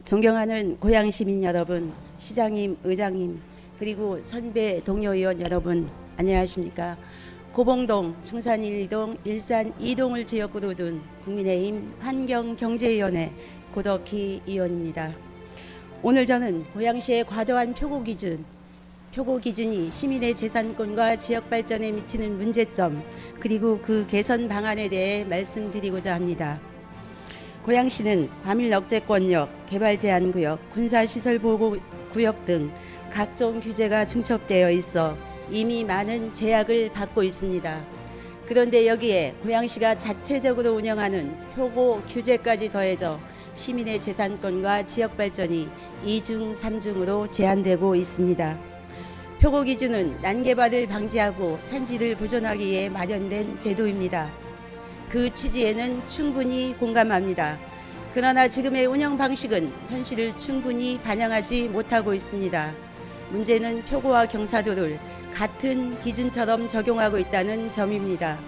존경하는 고양 시민 여러분, 시장님, 의장님, 그리고 선배 동료 의원 여러분, 안녕하십니까? 고봉동, 중산 1, 2동, 일산 2동을 지역구로 둔 국민의힘 환경경제위원회 고덕희 의원입니다. 오늘 저는 고양시의 과도한 표고 기준이 시민의 재산권과 지역 발전에 미치는 문제점, 그리고 그 개선 방안에 대해 말씀드리고자 합니다. 고양시는 과밀억제권역, 개발제한구역, 군사시설보호구역 등 각종 규제가 중첩되어 있어 이미 많은 제약을 받고 있습니다. 그런데 여기에 고양시가 자체적으로 운영하는 표고 규제까지 더해져 시민의 재산권과 지역 발전이 2중, 3중으로 제한되고 있습니다. 표고 기준은 난개발을 방지하고 산지를 보존하기 위해 마련된 제도입니다. 그 취지에는 충분히 공감합니다. 그러나 지금의 운영 방식은 현실을 충분히 반영하지 못하고 있습니다. 문제는 표고와 경사도를 같은 기준처럼 적용하고 있다는 점입니다.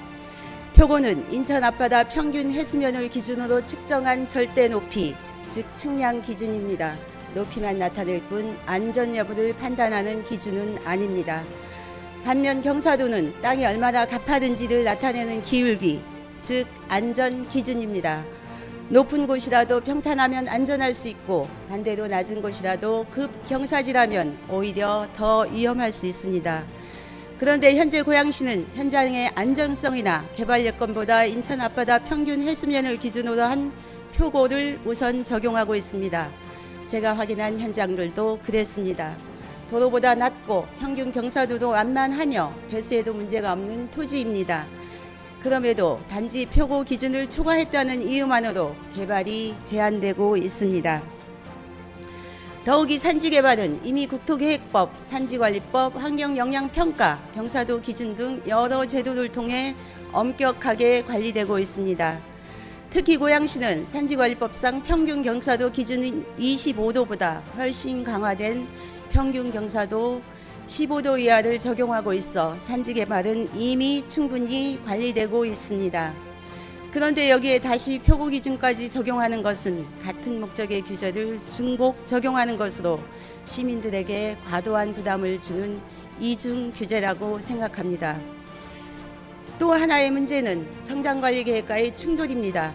표고는 인천 앞바다 평균 해수면을 기준으로 측정한 절대 높이, 즉 측량 기준입니다. 높이만 나타낼 뿐 안전 여부를 판단하는 기준은 아닙니다. 반면 경사도는 땅이 얼마나 가파른지를 나타내는 기울기, 즉 안전 기준입니다. 높은 곳이라도 평탄하면 안전할 수 있고 반대로 낮은 곳이라도 급경사지라면 오히려 더 위험할 수 있습니다. 그런데 현재 고양시는 현장의 안정성이나 개발 여건보다 인천 앞바다 평균 해수면을 기준으로 한 표고를 우선 적용하고 있습니다. 제가 확인한 현장들도 그랬습니다. 도로보다 낮고 평균 경사도도 완만하며 배수에도 문제가 없는 토지입니다. 그럼에도 단지 표고 기준을 초과했다는 이유만으로 개발이 제한되고 있습니다. 더욱이 산지 개발은 이미 국토계획법, 산지관리법, 환경영향평가, 경사도 기준 등 여러 제도를 통해 엄격하게 관리되고 있습니다. 특히 고양시는 산지관리법상 평균 경사도 기준인 25도보다 훨씬 강화된 평균 경사도 15도 이하를 적용하고 있어 산지 개발은 이미 충분히 관리되고 있습니다. 그런데 여기에 다시 표고 기준까지 적용하는 것은 같은 목적의 규제를 중복 적용하는 것으로 시민들에게 과도한 부담을 주는 이중 규제라고 생각합니다. 또 하나의 문제는 성장관리계획과의 충돌입니다.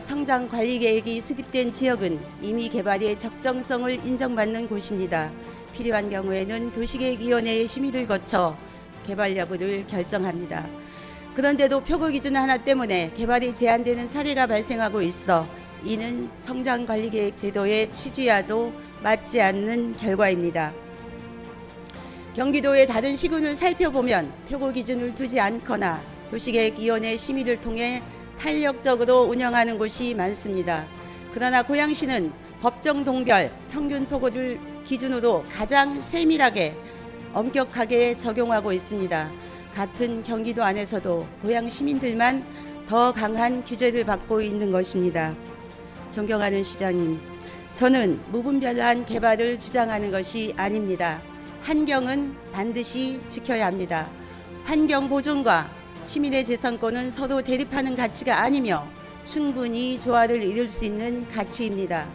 성장관리계획이 수립된 지역은 이미 개발의 적정성을 인정받는 곳입니다. 필요한 경우에는 도시계획위원회의 심의를 거쳐 개발 여부를 결정합니다. 그런데도 표고 기준 하나 때문에 개발이 제한되는 사례가 발생하고 있어 이는 성장관리계획 제도의 취지와도 맞지 않는 결과입니다. 경기도의 다른 시군을 살펴보면 표고 기준을 두지 않거나 도시계획위원회 심의를 통해 탄력적으로 운영하는 곳이 많습니다. 그러나 고양시는 법정 동별 평균 표고를 기준으로 가장 세밀하게 엄격하게 적용하고 있습니다. 같은 경기도 안에서도 고양 시민들만 더 강한 규제를 받고 있는 것입니다. 존경하는 시장님, 저는 무분별한 개발을 주장하는 것이 아닙니다. 환경은 반드시 지켜야 합니다. 환경 보존과 시민의 재산권은 서로 대립하는 가치가 아니며 충분히 조화를 이룰 수 있는 가치입니다.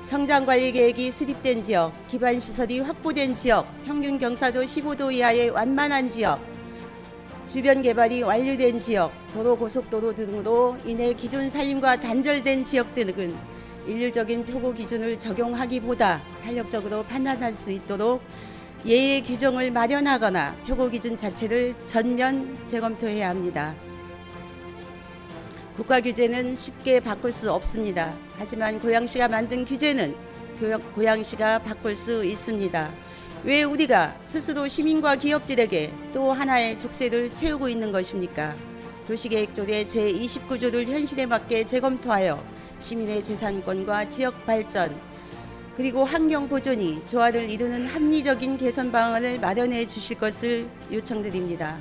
성장관리계획이 수립된 지역, 기반시설이 확보된 지역, 평균 경사도 15도 이하의 완만한 지역, 주변 개발이 완료된 지역, 도로 고속도로 등으로 인해 기존 산림과 단절된 지역 등은 일률적인 표고 기준을 적용하기보다 탄력적으로 판단할 수 있도록 예외 규정을 마련하거나 표고 기준 자체를 전면 재검토해야 합니다. 국가 규제는 쉽게 바꿀 수 없습니다. 하지만 고양시가 만든 규제는 고양시가 바꿀 수 있습니다. 왜 우리가 스스로 시민과 기업들에게 또 하나의 족쇄를 채우고 있는 것입니까? 도시계획조례 제29조를 현실에 맞게 재검토하여 시민의 재산권과 지역 발전 그리고 환경 보존이 조화를 이루는 합리적인 개선 방안을 마련해 주실 것을 요청드립니다.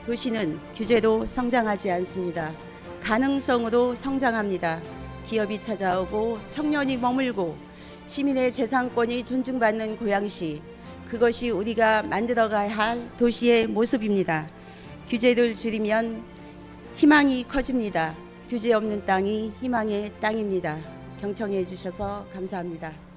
도시는 규제로 성장하지 않습니다. 가능성으로 성장합니다. 기업이 찾아오고 청년이 머물고 시민의 재산권이 존중받는 고양시, 그것이 우리가 만들어가야 할 도시의 모습입니다. 규제를 줄이면 희망이 커집니다. 규제 없는 땅이 희망의 땅입니다. 경청해 주셔서 감사합니다.